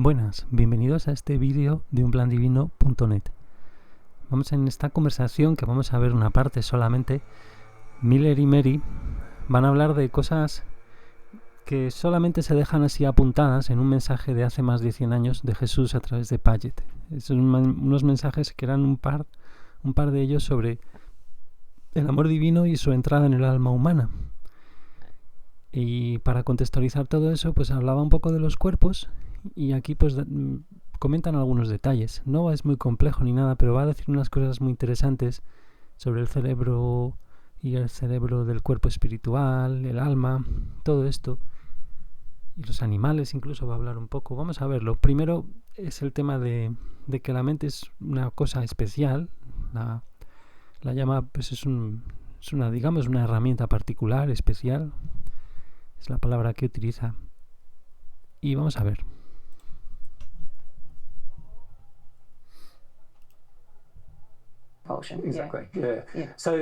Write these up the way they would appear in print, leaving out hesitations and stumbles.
Buenas, bienvenidos a este vídeo de unplandivino.net. Vamos en esta conversación, que vamos a ver una parte solamente. Miller y Mary van a hablar de cosas que solamente se dejan así apuntadas en un mensaje de hace más de 100 años de Jesús a través de Paget. Son unos mensajes que eran un par de ellos sobre el amor divino y su entrada en el alma humana. Y para contextualizar todo eso, pues hablaba un poco de los cuerpos. Y aquí pues comentan algunos detalles. No es muy complejo ni nada, pero va a decir unas cosas muy interesantes sobre el cerebro y el cerebro del cuerpo espiritual, el alma, todo esto. Y los animales incluso va a hablar un poco. Vamos a verlo. Primero es el tema de que la mente es una cosa especial. La llama, pues es una, digamos, una herramienta particular, especial. Es la palabra que utiliza. Y vamos a ver. Exactly. Yeah. So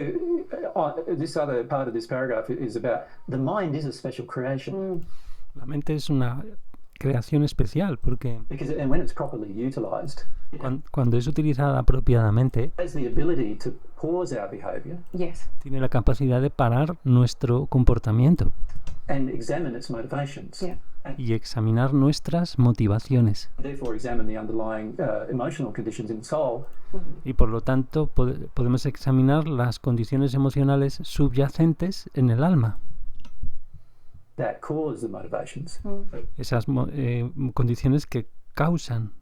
this other part of this paragraph is about the mind is a special creation. La mente es una creación especial porque And when it's properly utilized, cuando es utilizada apropiadamente, it has the ability to pause our behavior. Yes. Tiene la capacidad de parar nuestro comportamiento And examine its motivations. Yeah. y examinar nuestras motivaciones. Therefore, examine the underlying emotional conditions in the soul. Y por lo tanto podemos examinar las condiciones emocionales subyacentes en el alma. That cause the motivations. Esas condiciones que causan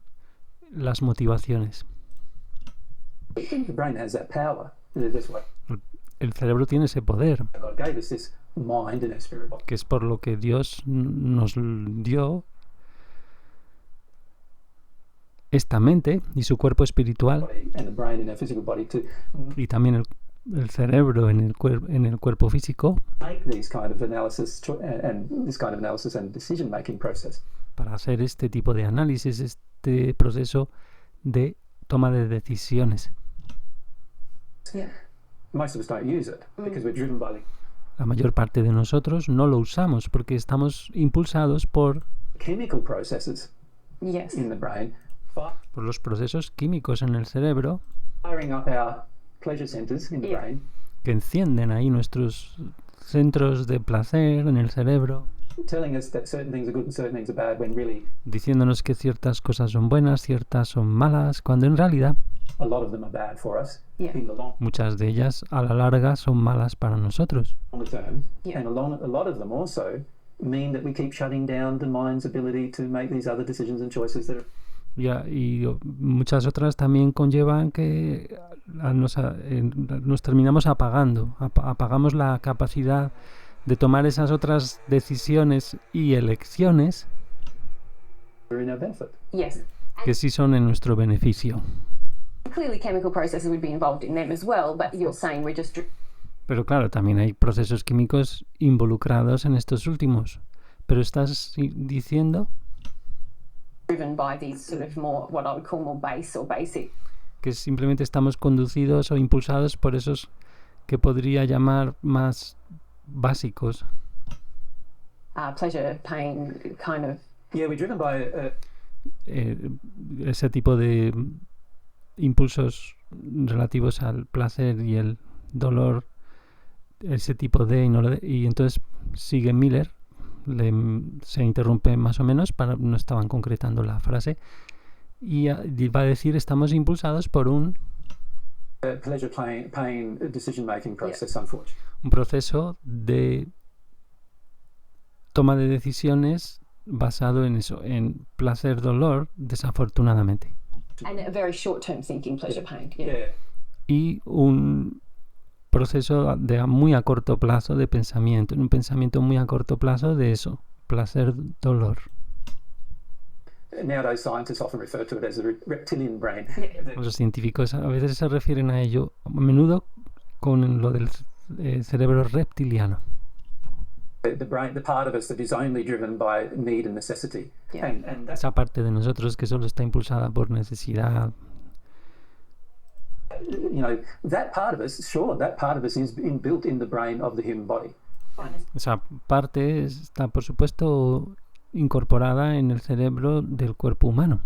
las motivaciones. The brain has that power. That's what El cerebro tiene ese poder, God gave us, this mind and our spirit body. que es por lo que Dios nos dio esta mente y su cuerpo espiritual, And the brain in our physical body to y también el cerebro en el cuerpo físico, make these kind of analysis and this kind of analysis and decision making process. para hacer este tipo de análisis, este proceso de toma de decisiones. Yeah. Most of us don't use it because we're driven by La mayor parte de nosotros no lo usamos porque estamos impulsados por the chemical processes Yes. in the brain, los procesos químicos en el cerebro firing up our pleasure centers in the Yeah. brain, que encienden ahí nuestros centros de placer en el cerebro, telling us that certain things are good and certain things are bad, when really diciéndonos que ciertas cosas son buenas, ciertas son malas, cuando en realidad a lot of them are bad for us Yeah. in the muchas de ellas a la larga son malas para nosotros. longer term. Yeah. And a lot of them also mean that we keep shutting down the mind's ability to make these other decisions and choices that are Y muchas otras también conllevan que nos terminamos apagando, apagamos la capacidad de tomar esas otras decisiones y elecciones in our benefit. Yes. que sí son en nuestro beneficio. Clearly, chemical processes would be involved in them as well, but you're saying we're just Pero claro, también hay procesos químicos involucrados en estos últimos. Pero estás diciendo driven by these sort of more, what I would call more base or basic. que simplemente estamos conducidos o impulsados por esos que podría llamar más básicos. Pleasure, pain, kind of. Yeah, we're driven by Ese tipo de impulsos relativos al placer y el dolor, ese tipo de y entonces sigue Miller, se interrumpe más o menos, no estaban concretando la frase, y va a decir estamos impulsados por un pleasure, pain decision making process, unfortunately. un proceso de toma de decisiones basado en eso, en placer, dolor, desafortunadamente. And a very short-term thinking, pleasure, pain. Yeah. Yeah. Y un proceso de muy a corto plazo de pensamiento, un pensamiento muy a corto plazo de eso, placer, dolor. Nowadays, scientists often refer to it as the reptilian brain. Los científicos a veces se refieren a ello a menudo con lo del cerebro reptiliano. The brain, the part of us that is only driven by need and necessity. Yeah. And that's, Esa parte de nosotros que solo está impulsada por necesidad. you know, that part of us, sure, that part of us is inbuilt in the brain of the human body. Esa parte está, por supuesto, incorporada en el cerebro del cuerpo humano.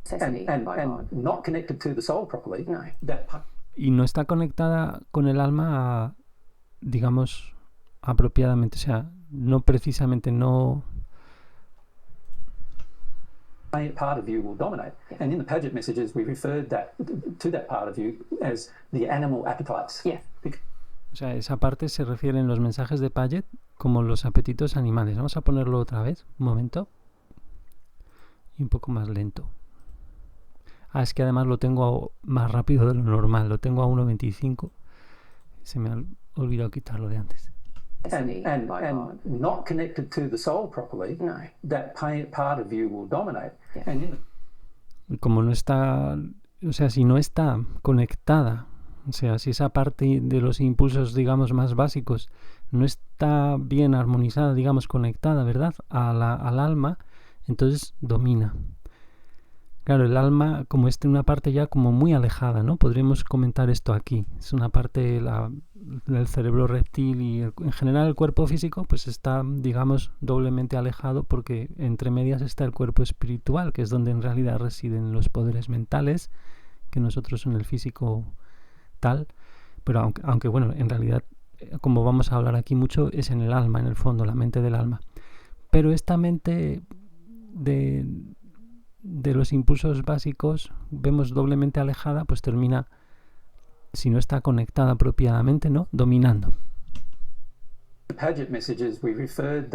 Necessity and by God. not connected to the soul properly, No. Y no está conectada con el alma, digamos, apropiadamente. O sea, no precisamente, no... part of you will dominate. And in the Paget messages, we referred to that part of you as the animal appetites. Yeah. O sea, esa parte se refiere en los mensajes de Paget como los apetitos animales. Vamos a ponerlo otra vez, un momento. Y un poco más lento. Es que además lo tengo más rápido de lo normal. Lo tengo a 1.25. Se me ha olvidado quitarlo de antes. Necessity And by God. not connected to the soul properly, No. that part of you will dominate. Yeah. And Y como no está... O sea, si no está conectada, o sea, si esa parte de los impulsos, digamos, más básicos no está bien armonizada, digamos, conectada, ¿verdad?, al alma, entonces domina. Claro, el alma, como es una parte ya como muy alejada, ¿no? Podríamos comentar esto aquí. Es una parte del cerebro reptil y en general el cuerpo físico pues está, digamos, doblemente alejado porque entre medias está el cuerpo espiritual, que es donde en realidad residen los poderes mentales, que nosotros en el físico tal, pero aunque bueno, en realidad, como vamos a hablar aquí mucho, es en el alma, en el fondo, la mente del alma. Pero esta mente de los impulsos básicos, vemos doblemente alejada, pues termina, si no está conectada apropiadamente, ¿no?, dominando. the Paget messages, we referred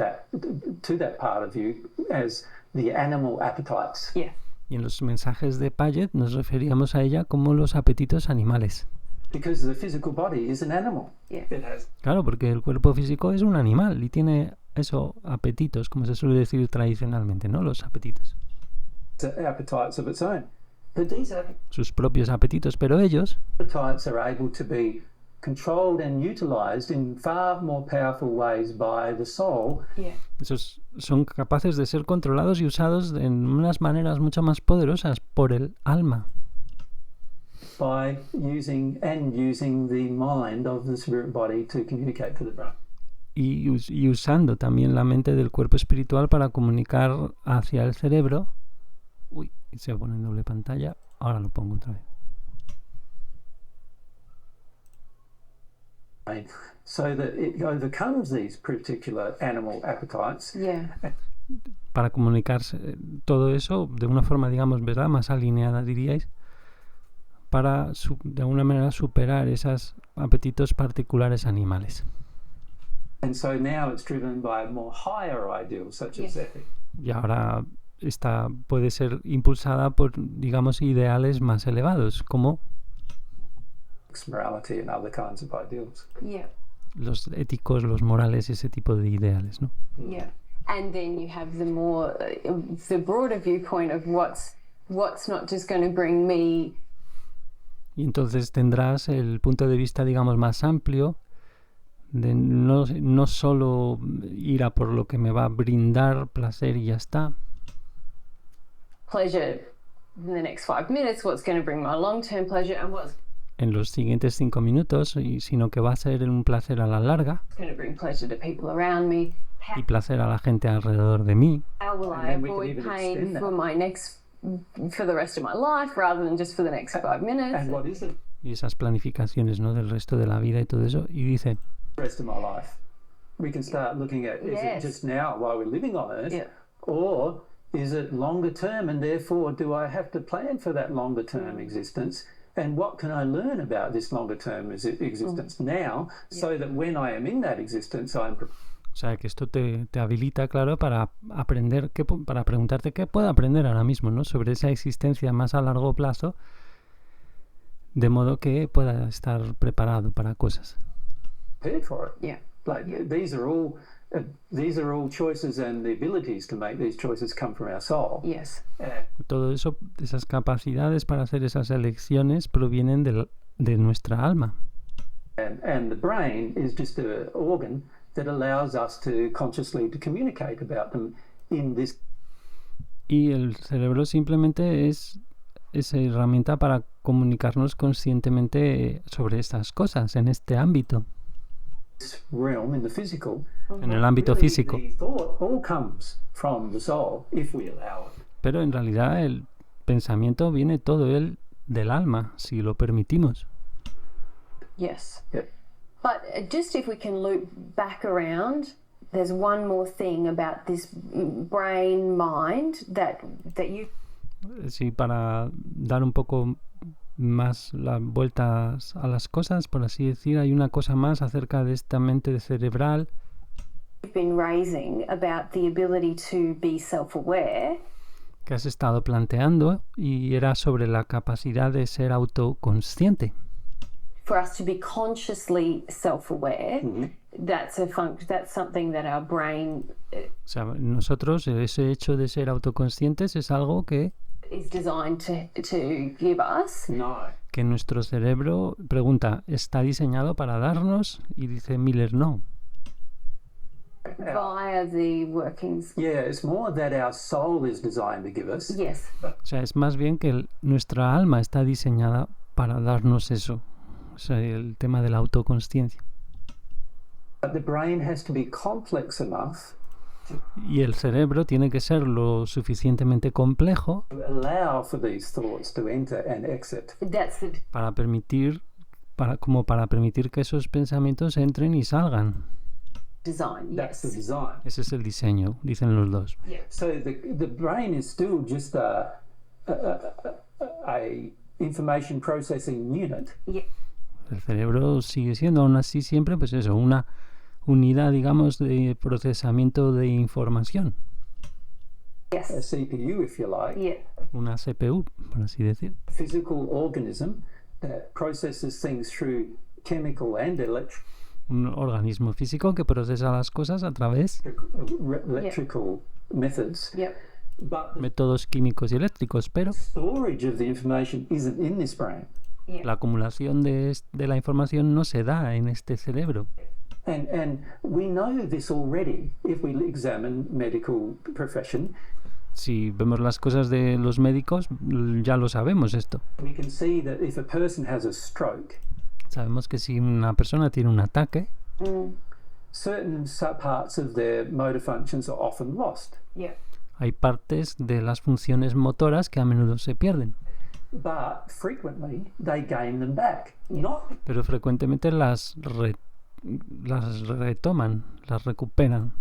to that part of you as the animal appetites. Yeah. Y en los mensajes de Paget nos referíamos a ella como los apetitos animales. Because the physical body is an animal. Yeah. It has Claro, porque el cuerpo físico es un animal y tiene eso, apetitos, como se suele decir tradicionalmente, ¿no? Los apetitos. appetites of its own. But these Sus propios apetitos, pero ellos appetites are able to be controlled and utilized in far more powerful ways by the soul Yeah. esos son capaces de ser controlados y usados en unas maneras mucho más poderosas por el alma. by using the mind of the spirit body to communicate to the brain. Y usando también la mente del cuerpo espiritual para comunicar hacia el cerebro. Uy, se pone en doble pantalla. Ahora lo pongo otra vez. So that it overcomes these particular animal appetites Yeah. Para comunicarse todo eso de una forma, digamos, ¿verdad?, más alineada, diríais, para de alguna manera superar esos apetitos particulares animales. and so now it's driven by more higher ideals such as Yes. ethics. Y ahora puede ser impulsada por, digamos, ideales más elevados, como Morality and other kinds of ideals. Yeah. los éticos, los morales, ese tipo de ideales, ¿no? Yeah. And then you have the more, the broader viewpoint of what's not just going to bring me. Y entonces tendrás el punto de vista, digamos, más amplio, de no solo ir a por lo que me va a brindar placer y ya está, Pleasure in the next 5 minutes, what's going to bring my long-term pleasure, and what's en los siguientes 5 minutos, sino que va a ser un placer a la larga going to bring pleasure to people around me. y placer a la gente alrededor de mí. How will And I then we can avoid even pain extend that. for the rest of my life rather than just for the next 5 minutes? And what is it? Y esas planificaciones, ¿no?, del resto de la vida y todo eso. Y dice, The rest of my life. We can start looking at, is Yes. it just now while we're living on earth, Yeah. or is it longer term, and therefore do I have to plan for that longer term existence? And what can I learn about this longer term existence now, so that when I am in that existence, I'm o sea, que esto te habilita, claro, para aprender, para preguntarte qué puedo aprender ahora mismo, ¿no?, sobre esa existencia más a largo plazo, de modo que pueda estar preparado para cosas. prepared for it. Yeah. Like these are all choices, and the abilities to make these choices come from our soul. Yes. Todo eso, esas capacidades para hacer esas elecciones provienen de nuestra alma. And the brain is just an organ that allows us to consciously to communicate about them in this. Y el cerebro simplemente es esa herramienta para comunicarnos conscientemente sobre estas cosas en este ámbito. this realm in the physical, en el ámbito really físico. the thought all comes from the soul if we allow it. Pero en realidad el pensamiento viene todo él del alma, si lo permitimos. Yes. Yep. But just if we can loop back around, there's one more thing about this brain mind that you Sí, para dar un poco más las vueltas a las cosas, por así decir, hay una cosa más acerca de esta mente cerebral have been raising about the ability to be self-aware. que has estado planteando y era sobre la capacidad de ser autoconsciente. For us to be consciously self-aware, that's something that our brain O sea, nosotros, ese hecho de ser autoconscientes es algo que is designed to give us. No. que nuestro cerebro, pregunta, ¿está diseñado para darnos? Y dice Miller, no. Via the workings. Yeah, it's more that our soul is designed to give us. Yes. O sea, es más bien que nuestra alma está diseñada para darnos eso. O sea, el tema de la autoconsciencia. But the brain has to be complex enough Y el cerebro tiene que ser lo suficientemente complejo to allow for these thoughts to enter and exit. That's the para permitir que esos pensamientos entren y salgan. design. That's the Yes. design. Ese es el diseño, dicen los dos. So the brain is still just a information processing unit, Yeah. El cerebro sigue siendo aún así siempre, pues eso, una unidad, digamos, de procesamiento de información. a Yes. CPU, if you like, Yeah. Una CPU, por así decir. physical organism that processes things through chemical and Un organismo físico que procesa las cosas a través electrical methods. Yep. But the métodos químicos y eléctricos, pero storage of the information isn't in this brain. la acumulación de la información no se da en este cerebro. And we know this already if we examine medical profession. Si vemos las cosas de los médicos, ya lo sabemos esto. We can see that if a person has a stroke, Sabemos que si una persona tiene un ataque, certain parts of their motor functions are often lost. Yeah. hay partes de las funciones motoras que a menudo se pierden, But frequently they gain them back. Not pero frecuentemente las retoman, las recuperan.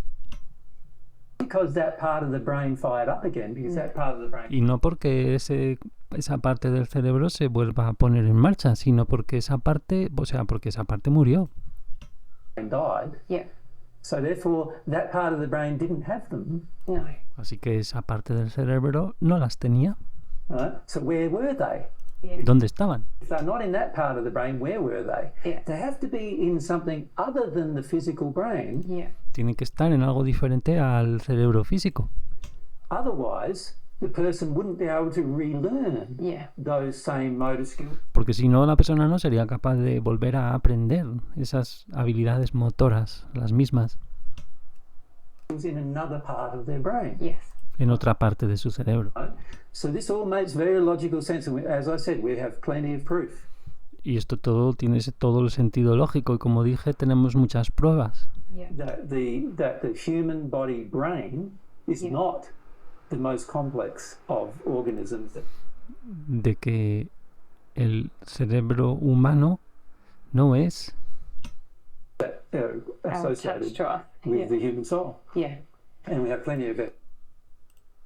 because that part of the brain fired up again, because that part of the brain Y no porque esa parte del cerebro se vuelva a poner en marcha, sino porque esa parte murió. died. Yeah. So therefore that part of the brain didn't have them. No. Así que esa parte del cerebro no las tenía. Right? So where were they? Yeah. ¿Dónde estaban? If they're not in that part of the brain, where were they? Yeah. They have to be in something other than the physical brain. Yeah. Tienen que estar en algo diferente al cerebro físico. Otherwise, the person wouldn't be able to relearn Yeah. those same motor skills Porque si no, la persona no sería capaz de volver a aprender esas habilidades motoras, las mismas, in another part of their brain. Yes. en otra parte de su cerebro. Right? So this all makes very logical sense, and as I said, we have plenty of proof. Y esto todo tiene todo el sentido lógico y como dije, tenemos muchas pruebas Yeah. That the human body brain is Yeah. not the most complex of organisms. de que el cerebro humano no es That Our associated touch to with yeah. the human soul, Yeah. and we have plenty of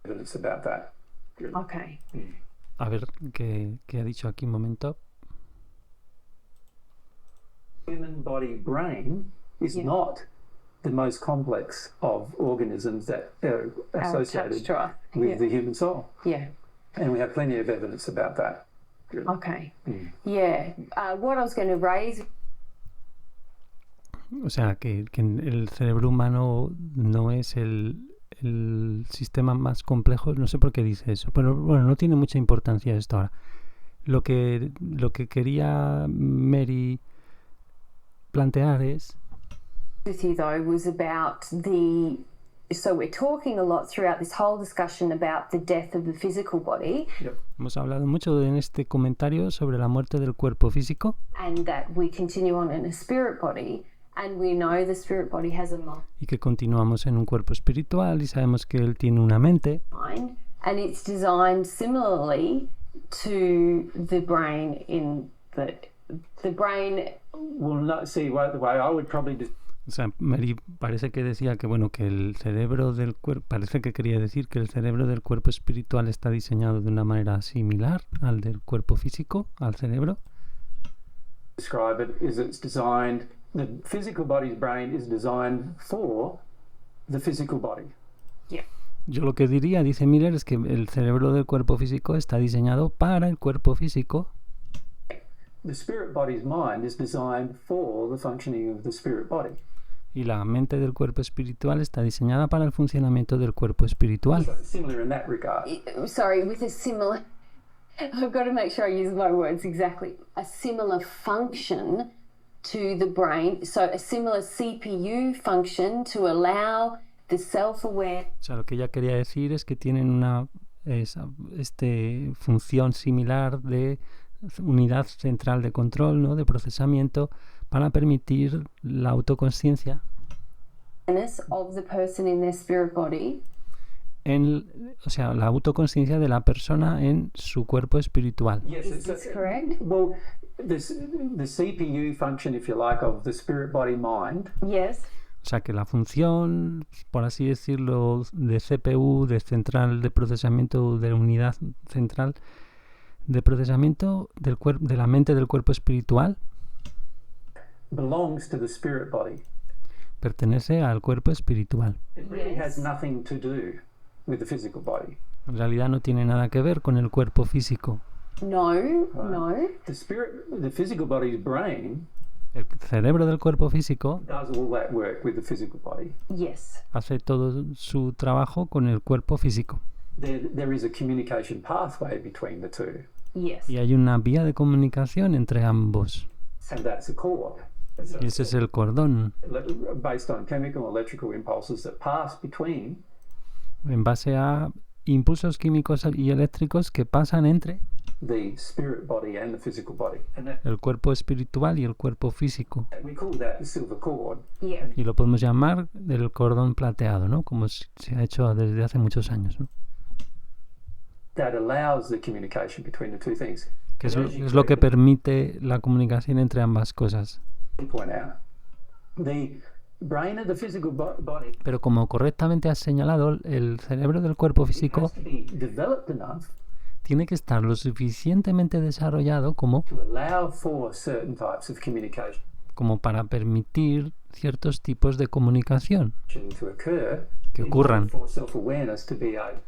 evidence about that. Okay. A ver, ¿qué ha dicho aquí un momento? Human body brain is Yeah. not the most complex of organisms that are Our associated touch to with yeah. the human soul, Yeah. and we have plenty of evidence about that. Okay. Yeah. What I was going to raise. O sea, que el cerebro humano no es el sistema más complejo, no sé por qué dice eso, pero bueno, no tiene mucha importancia esto ahora. Lo que quería Mary plantear es With you though was about so we're talking a lot throughout this whole discussion about the death of the physical body hemos hablado mucho en este comentario sobre la muerte del cuerpo físico and that we continue on in a spirit body, And we know the spirit body has a y que continuamos en un cuerpo espiritual y sabemos que él tiene una mente mind, and it's designed similarly to the brain in the brain. Well, no, see, the way I would probably O sea, Mary parece que decía que bueno, que el cerebro del cuerpo, parece que quería decir que el cerebro del cuerpo espiritual está diseñado de una manera similar al del cuerpo físico, al cerebro. describe it is it's designed, the physical body's brain is designed for the physical body. Yo lo que diría, dice Miller, es que el cerebro del cuerpo físico está diseñado para el cuerpo físico. The spirit body's mind is designed for the functioning of the spirit body. Y la mente del cuerpo espiritual está diseñada para el funcionamiento del cuerpo espiritual. So similar in that regard. Sorry, with a similar. I've got to make sure I use my words exactly. A similar function to the brain, so a similar CPU function to allow the self-aware. O sea, lo que ella quería decir es que tienen una función similar de unidad central de control, ¿no? De procesamiento para permitir la autoconsciencia Of the person in their spirit body. o sea, la autoconsciencia de la persona en su cuerpo espiritual. Yes, Is this correct? well, the CPU function, if you like, of the spirit body mind Yes. O sea, que la función, por así decirlo, de CPU, de central de procesamiento, de unidad central de procesamiento de la mente del cuerpo espiritual belongs to the spirit body. pertenece al cuerpo espiritual. It really Yes. has nothing to do with the physical body. En realidad no tiene nada que ver con el cuerpo físico. No, no. The physical body's brain El cerebro del cuerpo físico does all that work with the physical body. Yes. hace todo su trabajo con el cuerpo físico. There is a communication pathway between the two, Yes. Y hay una vía de comunicación entre ambos. and that's a cord. It's Y ese es el cordón, based on chemical and electrical impulses that pass between en base a impulsos químicos y eléctricos que pasan entre the spirit body and the physical body. And el cuerpo espiritual y el cuerpo físico. we call that the silver cord. Yeah. Y lo podemos llamar el cordón plateado, ¿no? Como se ha hecho desde hace muchos años, ¿no? That allows the communication between the two things. Que es, And as you es lo que correctly permite la comunicación entre ambas cosas. point out, the brain of the physical body Pero como correctamente has señalado, el cerebro del cuerpo físico has to be developed enough tiene que estar lo suficientemente desarrollado como to allow for certain types of communication para permitir ciertos tipos de comunicación to occur, que in ocurran. order for self-awareness to be able.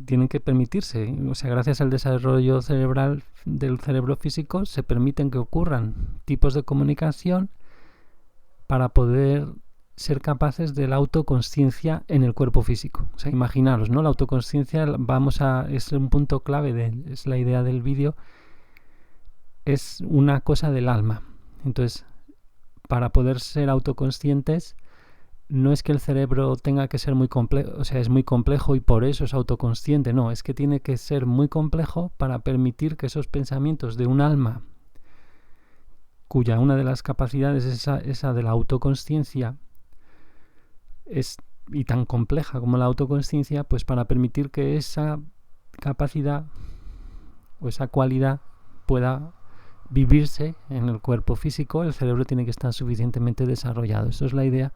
Tienen que permitirse, o sea, gracias al desarrollo cerebral del cerebro físico se permiten que ocurran tipos de comunicación para poder ser capaces de la autoconsciencia en el cuerpo físico. O sea, imaginaros, ¿no? La autoconsciencia es un punto clave, es la idea del vídeo, es una cosa del alma. Entonces, para poder ser autoconscientes, no es que el cerebro tenga que ser muy complejo, o sea, es muy complejo y por eso es autoconsciente, no, es que tiene que ser muy complejo para permitir que esos pensamientos de un alma, cuya una de las capacidades es esa de la autoconsciencia, y tan compleja como la autoconsciencia, pues para permitir que esa capacidad o esa cualidad pueda vivirse en el cuerpo físico, el cerebro tiene que estar suficientemente desarrollado. Eso es la idea.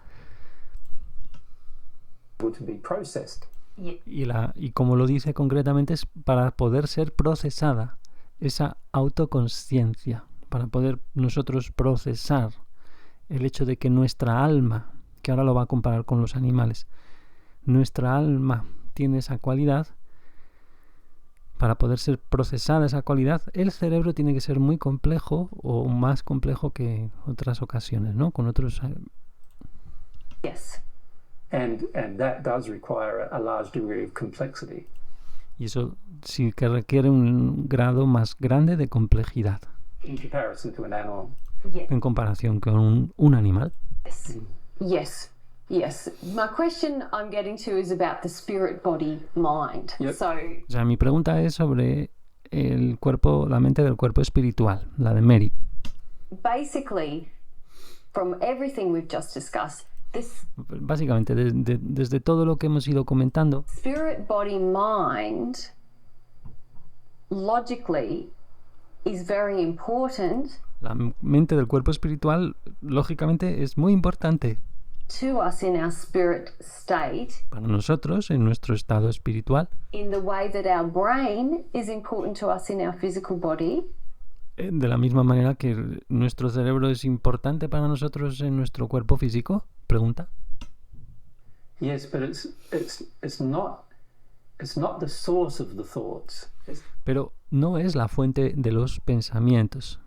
To be processed. Y como lo dice concretamente, es para poder ser procesada esa autoconsciencia, para poder nosotros procesar el hecho de que nuestra alma, que ahora lo va a comparar con los animales, nuestra alma tiene esa cualidad. Para poder ser procesada esa cualidad, el cerebro tiene que ser muy complejo o más complejo que otras ocasiones, ¿no? Con otros. Yes. And that does require a large degree of complexity. Y eso sí que requiere un grado más grande de complejidad In comparison to an animal. Yeah. en comparación con un animal. Yes. Yes. Yes. My question I'm getting to is about the spirit body mind. Yep. So O sea, mi pregunta es sobre el cuerpo, la mente del cuerpo espiritual, la de Mary. basically, from everything we've just discussed, this Básicamente, desde todo lo que hemos ido comentando, spirit, body, mind, logically, is very important la mente del cuerpo espiritual, lógicamente, es muy importante to us in our spirit state para nosotros en nuestro estado espiritual, in the way that our brain is important to us in our physical body, de la misma manera que nuestro cerebro es importante para nosotros en nuestro cuerpo físico. Pregunta. Yes, but it's not the source of the thoughts. Pero no es la fuente de los pensamientos,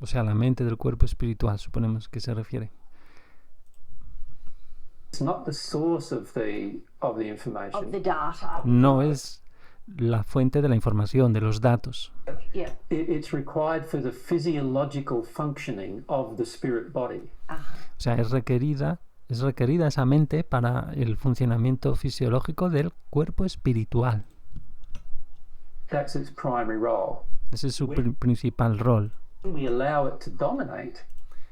o sea, la mente del cuerpo espiritual, suponemos que se refiere. It's not the source of the information. of the data. No es la fuente de la información, de los datos. Yeah. It's required for the physiological functioning of the spirit body. O sea, es requerida esa mente para el funcionamiento fisiológico del cuerpo espiritual. That's its primary role. Ese es su principal rol. When we allow it to dominate,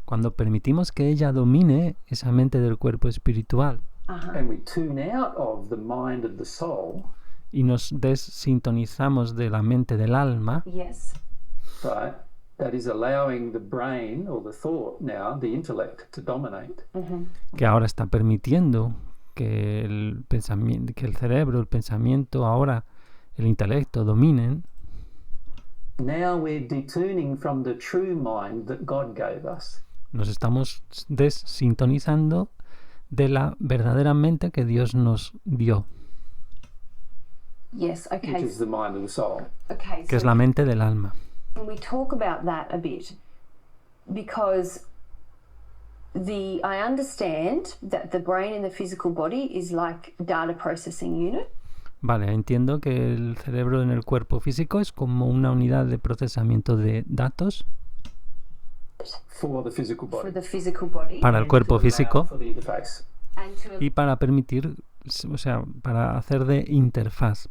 Cuando permitimos que ella domine esa mente del cuerpo espiritual and we tune out of the mind of the soul, y nos desintonizamos de la mente del alma, Yes. right? That is allowing the brain or the thought now, the intellect, to dominate. que ahora está permitiendo que el pensamiento, que el cerebro, el pensamiento, ahora el intelecto dominen, Now we're detuning from the true mind that God gave us. nos estamos desintonizando de la verdadera mente que Dios nos dio, Yes. Which Okay. is the mind of the soul. Okay. que es So la mente del alma. can we talk about that a bit? Because I understand that the brain in the physical body is like a data processing unit. Vale, entiendo que el cerebro en el cuerpo físico es como una unidad de procesamiento de datos For the physical For body. the physical body, para el cuerpo To allow físico for the interface. and to y para permitir, o sea, para hacer de interfaz,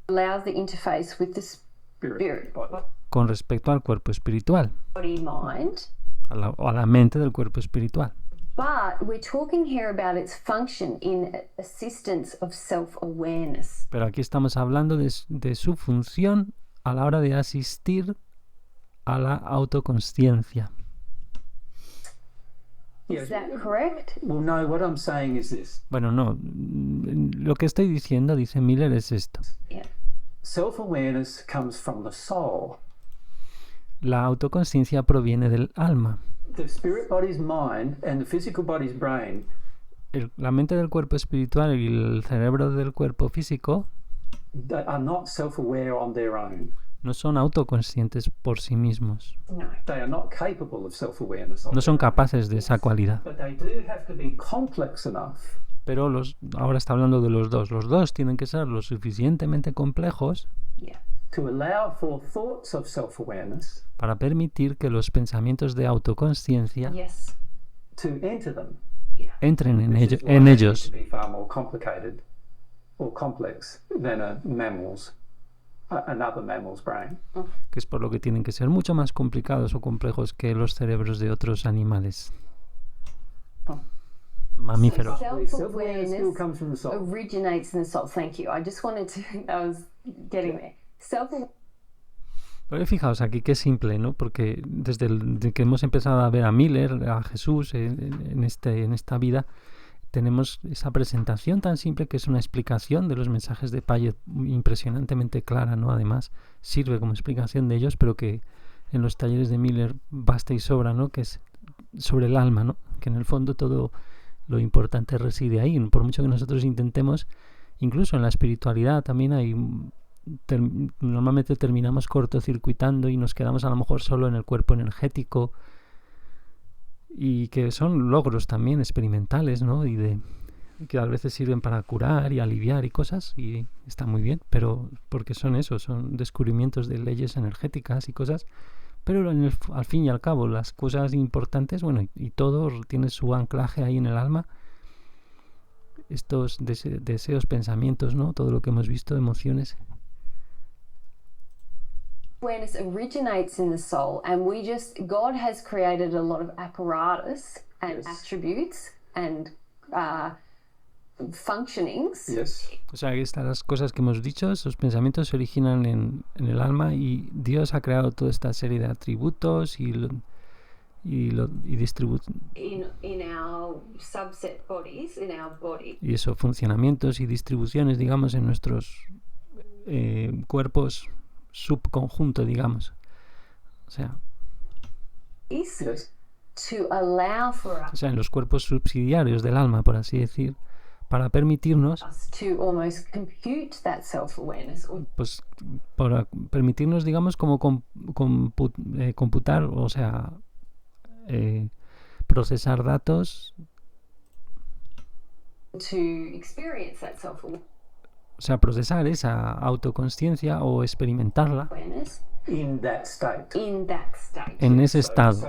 allow the interface with the Spirit. spirit, Body. con respecto al cuerpo espiritual, body, mind. o a la mente del cuerpo espiritual. But we're talking here about its function in assistance of self-awareness. Pero aquí estamos hablando de su función a la hora de asistir a la autoconsciencia. Yes. Is that correct? Well, no, what I'm saying is this. Bueno, no, lo que estoy diciendo, dice Miller, es esto. Yeah. Self-awareness comes from the soul. La autoconsciencia proviene del alma. The spirit body's mind and the physical body's brain, La mente del cuerpo espiritual y el cerebro del cuerpo físico they are not self-aware on their own. no son autoconscientes por sí mismos. No. They are not capable of self-awareness. No son capaces de esa cualidad. But they do have to be complex enough Pero ahora está hablando de los dos. Los dos tienen que ser lo suficientemente complejos Yeah. to allow for thoughts of self-awareness para permitir que los pensamientos de autoconsciencia Yes. to enter them. entren en, This is why en they ellos. need to be far more complicated or complex than another mammal's brain. Que es por lo que tienen que ser mucho más complicados o complejos que los cerebros de otros animales mamíferos. Self-awareness still Self-awareness comes from the soul. originates in the soul. Thank you. I just wanted to, I was getting there. Pero fijaos aquí qué simple, ¿no? Porque desde que hemos empezado a ver a Miller, a Jesús en esta vida, tenemos esa presentación tan simple que es una explicación de los mensajes de Piaget impresionantemente clara, ¿no? Además, sirve como explicación de ellos, pero que en los talleres de Miller basta y sobra, ¿no? Que es sobre el alma, ¿no? Que en el fondo todo lo importante reside ahí. Por mucho que nosotros intentemos, incluso en la espiritualidad también hay... normalmente terminamos cortocircuitando y nos quedamos a lo mejor solo en el cuerpo energético, y que son logros también experimentales, ¿no? Y que a veces sirven para curar y aliviar y cosas, y está muy bien, pero porque son descubrimientos de leyes energéticas y cosas, pero al fin y al cabo las cosas importantes, bueno, y todo tiene su anclaje ahí en el alma, estos deseos, pensamientos, ¿no? Todo lo que hemos visto, emociones. Awareness originates in the soul, and God has created a lot of apparatus and Yes. attributes and functionings. Yes. O sea, que estas cosas que hemos dicho, esos pensamientos se originan en el alma y Dios ha creado toda esta serie de atributos y In our subset bodies, in our body. y eso, funcionamientos y distribuciones, digamos, en nuestros cuerpos subconjunto, digamos. O sea, Yes. To allow for en los cuerpos subsidiarios del alma, por así decir, para permitirnos, us to almost compute that self-awareness. pues, para permitirnos, digamos, como computar, o sea, procesar datos, To experience that self-awareness. o sea, procesar esa autoconsciencia o experimentarla In that state. In that state. en ese estado. So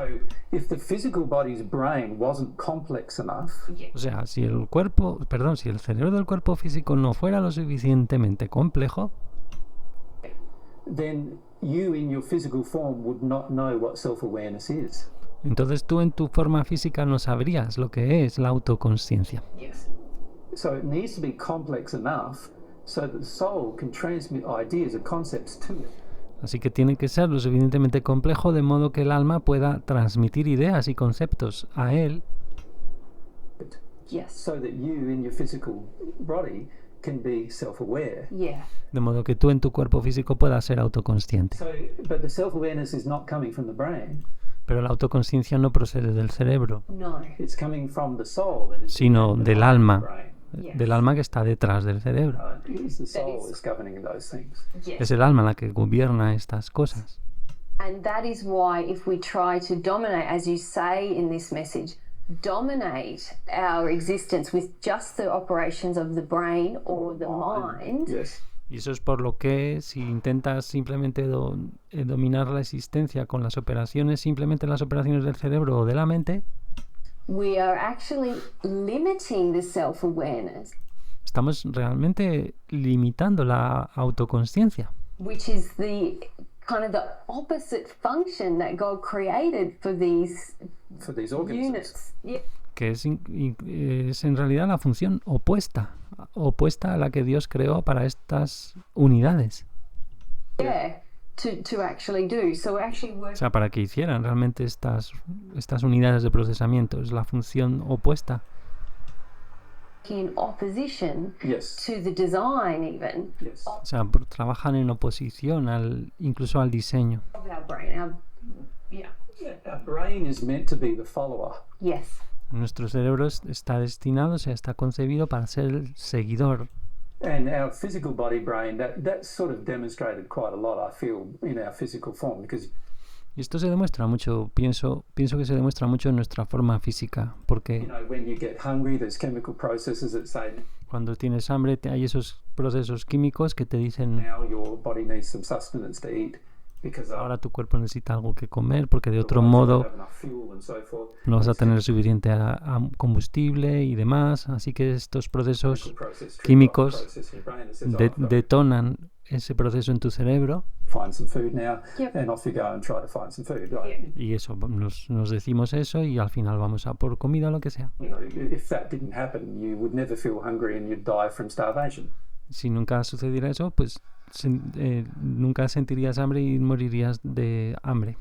if the physical body's brain wasn't complex enough, O sea, si el cerebro del cuerpo físico no fuera lo suficientemente complejo, then you in your physical form would not know what self-awareness is. entonces tú en tu forma física no sabrías lo que es la autoconsciencia. Yes. So it needs to be complex enough so that the soul can transmit ideas or concepts to it. Así que tiene que ser lo suficientemente complejo de modo que el alma pueda transmitir ideas y conceptos a él, Yes. So that you in your physical body can be self-aware. Yeah. de modo que tú en tu cuerpo físico puedas ser autoconsciente. So, but the self-awareness is not coming from the brain. Pero la autoconsciencia no procede del cerebro, No. It's coming from the soul that is sino behind del the alma, brain. Yes. del alma que está detrás del cerebro. It's the soul is- that's governing those things. Yes. Es el alma la que gobierna estas cosas. And that is why if we try to dominate, as you say in this message, dominate our existence with just the operations of the brain or the mind, Yes. Y eso es por lo que si intentas simplemente dominar la existencia con las operaciones, simplemente las operaciones del cerebro o de la mente, we are actually limiting the self-awareness, estamos realmente limitando la autoconsciencia, which is the kind of the opposite function that God created for these For these organisms. units. Yeah. que es en realidad la función opuesta a la que Dios creó para estas unidades. Yeah. To actually do. So we're actually O working sea, para que hicieran realmente estas unidades de procesamiento. Es la función opuesta. in opposition Yes. to the design even Yes. O sea, trabajan en oposición incluso al diseño. of our brain. Yeah. Our brain is meant to be the follower. Yes. Nuestro cerebro está destinado, o sea, está concebido para ser el seguidor. And our physical body brain, that's sort of demonstrated quite a lot, I feel, in our physical form, because Y esto se demuestra mucho, pienso que se demuestra mucho en nuestra forma física, you porque know, when you get hungry, there's chemical processes that say cuando tienes hambre hay esos procesos químicos que te dicen now your body needs some sustenance to eat because ahora tu cuerpo necesita algo que comer porque de otro otherwise you modo don't have enough fuel and so forth. no vas a tener suficiente combustible y demás. Así que estos procesos Chemical process, químicos process in your brain that says, "Oh, I've got to detonan ese proceso en tu cerebro find some food now, Yep. and off you go and try to find some food. Right? y eso, nos decimos eso y al final vamos a por comida o lo que sea. You know, if that didn't happen, you would never feel hungry and you'd die from starvation. Si nunca sucediera eso, pues nunca sentirías hambre y morirías de hambre.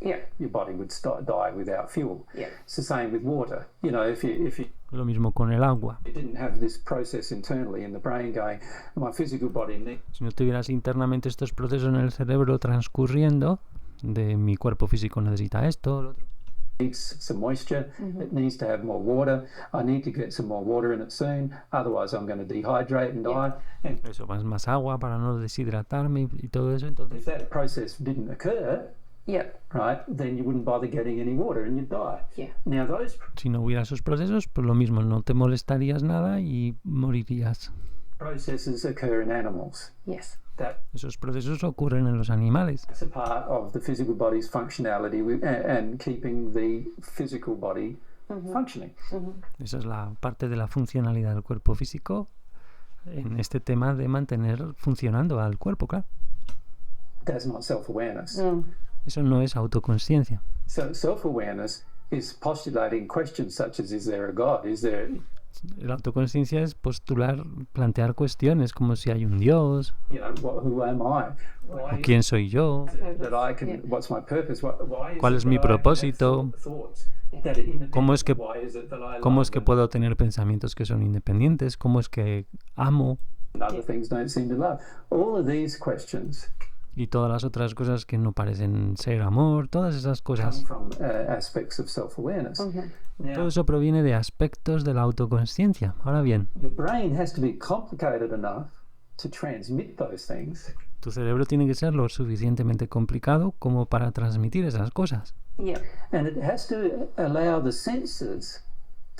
Yeah. Your body would die without fuel. Yeah. It's the same with water. You know, if you Lo mismo con el agua. didn't have this process internally in the brain going, my physical body needs Si no tuvieras internamente estos procesos en el cerebro transcurriendo, de mi cuerpo físico necesita esto, lo otro. some moisture, it needs to have more water, I need to get some more water in it soon, otherwise I'm going to dehydrate and die. And Eso, más agua para no deshidratarme y todo eso. Entonces, if that process didn't occur, Yep. right, then you wouldn't bother getting any water and you'd die. Yeah. Now those si no hubiera esos procesos, pues lo mismo, no te molestarías nada y morirías. processes occur in animals. Yes. Esos procesos ocurren en los animales. That's a part of the physical body's functionality and keeping the physical body functioning. Esa es la parte de la funcionalidad del cuerpo físico en este tema de mantener funcionando al cuerpo, claro. That's not self-awareness. Eso no es autoconsciencia. So self-awareness is postulating questions such as, is there a God? Is there... La autoconsciencia es plantear cuestiones como si hay un Dios, You know, who am I? o Why quién soy yo, that I can... What's my purpose? Why is ¿Cuál it es mi that I can have propósito? thoughts that are independent? ¿Cómo es que, Why is it that I cómo love es que and puedo tener pensamientos que son independientes? ¿Cómo es que amo? other things don't seem to love? All of these questions Y todas las otras cosas que no parecen ser amor, todas esas come cosas. from aspects of self-awareness. Now, Todo eso proviene de aspectos de la autoconsciencia. Ahora bien, your brain has to be complicated enough to transmit those things. tu cerebro tiene que ser lo suficientemente complicado como para transmitir esas cosas. Yeah. And it has to allow the senses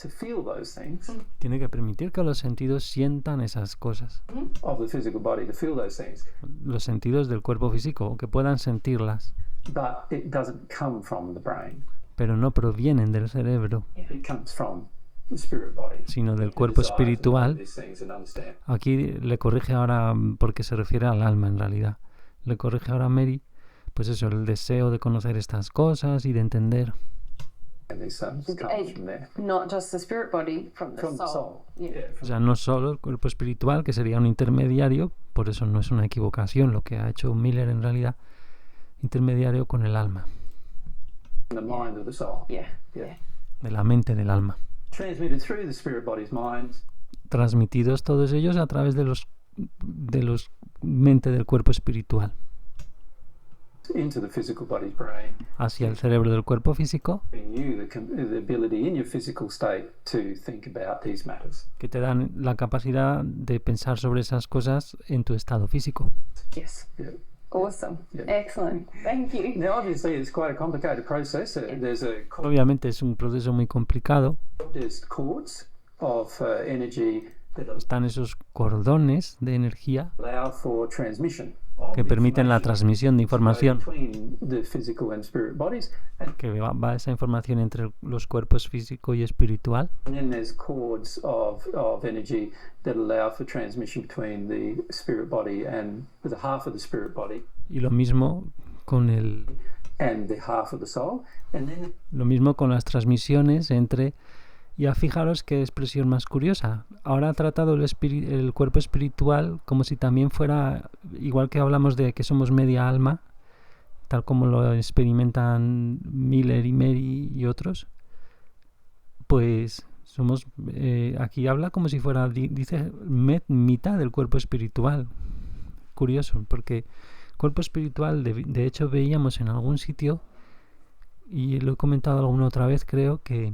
to feel those things Tiene que permitir que los sentidos sientan esas cosas. of the physical body, to feel those things. Los sentidos del cuerpo físico, o que puedan sentirlas, But it doesn't come from the brain. pero no provienen del cerebro, It comes from the spirit body. sino del The cuerpo desire to know espiritual. these things and understand. Aquí le corrige ahora, porque se refiere al alma en realidad. Le corrige ahora a Mary, pues eso, el deseo de conocer estas cosas y de entender. And these comes from there. Not just the spirit body, from the From the soul. soul. Yeah. Yeah, O sea, no solo el cuerpo espiritual, que sería un intermediario, por eso no es una equivocación lo que ha hecho Miller en realidad, intermediario con el alma, from the mind of the soul. Yeah. Yeah. de la mente del alma. Transmitted through the spirit body's mind Transmitidos todos ellos a través de los mente del cuerpo espiritual into the physical body's brain, hacia el cerebro del cuerpo físico, giving you the ability in your physical state to think about these matters. que te dan la capacidad de pensar sobre esas cosas en tu estado físico. Yes. Yeah. Awesome. Yeah. Excellent. Thank you. Now, obviously, it's quite a complicated process. There's Obviamente es un proceso muy complicado. there's cords of energy that Están esos cordones de energía allow for transmission of que permiten la information transmisión de información, between the physical and spirit bodies. And que va esa información entre los cuerpos físico y espiritual. then there's cords of energy that allow for transmission between the spirit body and the half of the spirit body Y lo mismo con and the half of the soul. And then las transmisiones entre. Ya fijaros qué expresión más curiosa. Ahora ha tratado el cuerpo espiritual como si también fuera, igual que hablamos de que somos media alma, tal como lo experimentan Miller y Mary y otros, pues somos, aquí habla como si fuera, dice, mitad del cuerpo espiritual. Curioso, porque cuerpo espiritual, de hecho veíamos en algún sitio, y lo he comentado alguna otra vez, creo que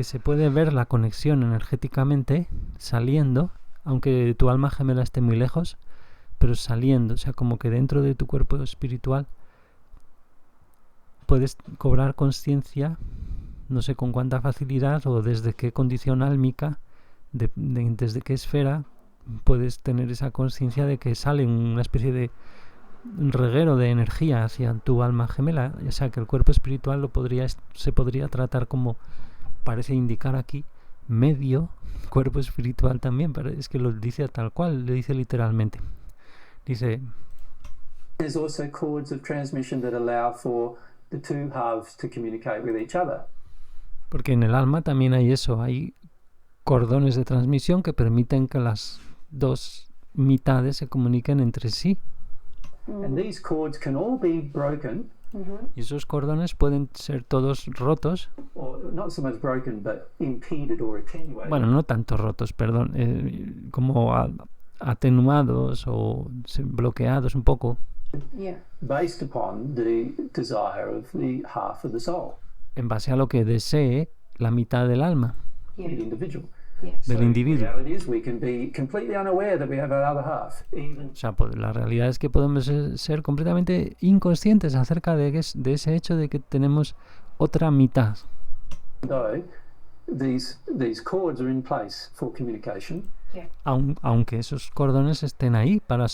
se puede ver la conexión energéticamente saliendo, aunque tu alma gemela esté muy lejos, pero saliendo, o sea, como que dentro de tu cuerpo espiritual puedes cobrar conciencia, no sé con cuánta facilidad o desde qué condición álmica, desde qué esfera puedes tener esa conciencia de que sale una especie de reguero de energía hacia tu alma gemela, o sea, que el cuerpo espiritual se podría tratar como parece indicar aquí, medio cuerpo espiritual también, pero es que lo dice tal cual, lo dice literalmente. Dice, there's also cords of transmission that allow for the two halves to communicate with each other. porque en el alma también hay eso, hay cordones de transmisión que permiten que las dos mitades se comuniquen entre sí. And these cords can all be broken, Y esos cordones pueden ser todos rotos, or not so much broken, but impeded or attenuated. bueno, no tanto rotos, perdón, como atenuados o bloqueados un poco, Yeah. Based upon the desire of the half of the soul, en base a lo que desee la mitad del alma, the Yeah. individual. Yes. del individuo. The reality is we can be completely unaware that we have our other half, even O sea, la realidad es que podemos ser completamente inconscientes acerca de ese hecho de que tenemos otra mitad. though these cords are in place for communication, Aunque esos cordones estén ahí para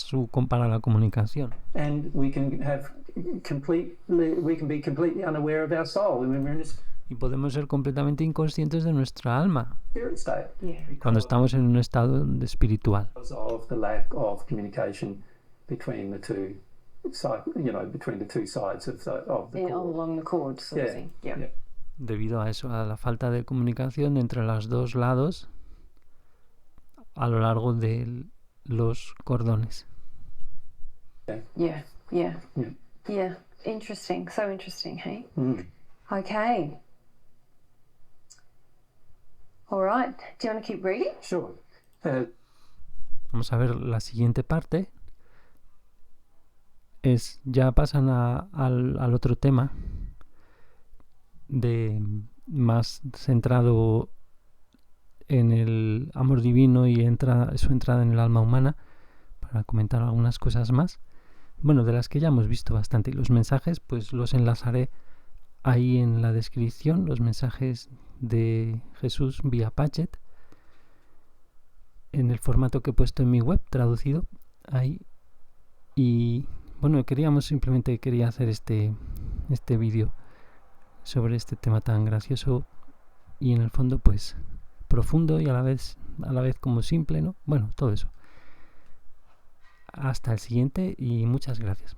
la comunicación. and we can be completely unaware of our soul when we're in a Y podemos ser completamente inconscientes de nuestra alma spirit state. Yeah. cuando estamos en un estado espiritual. Because of the lack of communication between the two side, between the two sides of the cord. Along the cord, sort of thing. Yeah. Debido a eso, a la falta de comunicación entre los dos lados a lo largo de los cordones. Yeah. Interesting. So interesting, hey? Okay. All right. Do you want to keep reading? Sure. Vamos a ver la siguiente parte. Ya pasan al otro tema de más centrado en el amor divino y su entrada en el alma humana, para comentar algunas cosas más, bueno, de las que ya hemos visto bastante. Y los mensajes pues los enlazaré ahí en la descripción, los mensajes de Jesús vía Padgett, en el formato que he puesto en mi web, traducido ahí. Y bueno, quería hacer este vídeo sobre este tema tan gracioso y en el fondo pues profundo y a la vez como simple, ¿no? Bueno, todo eso. Hasta el siguiente y muchas gracias.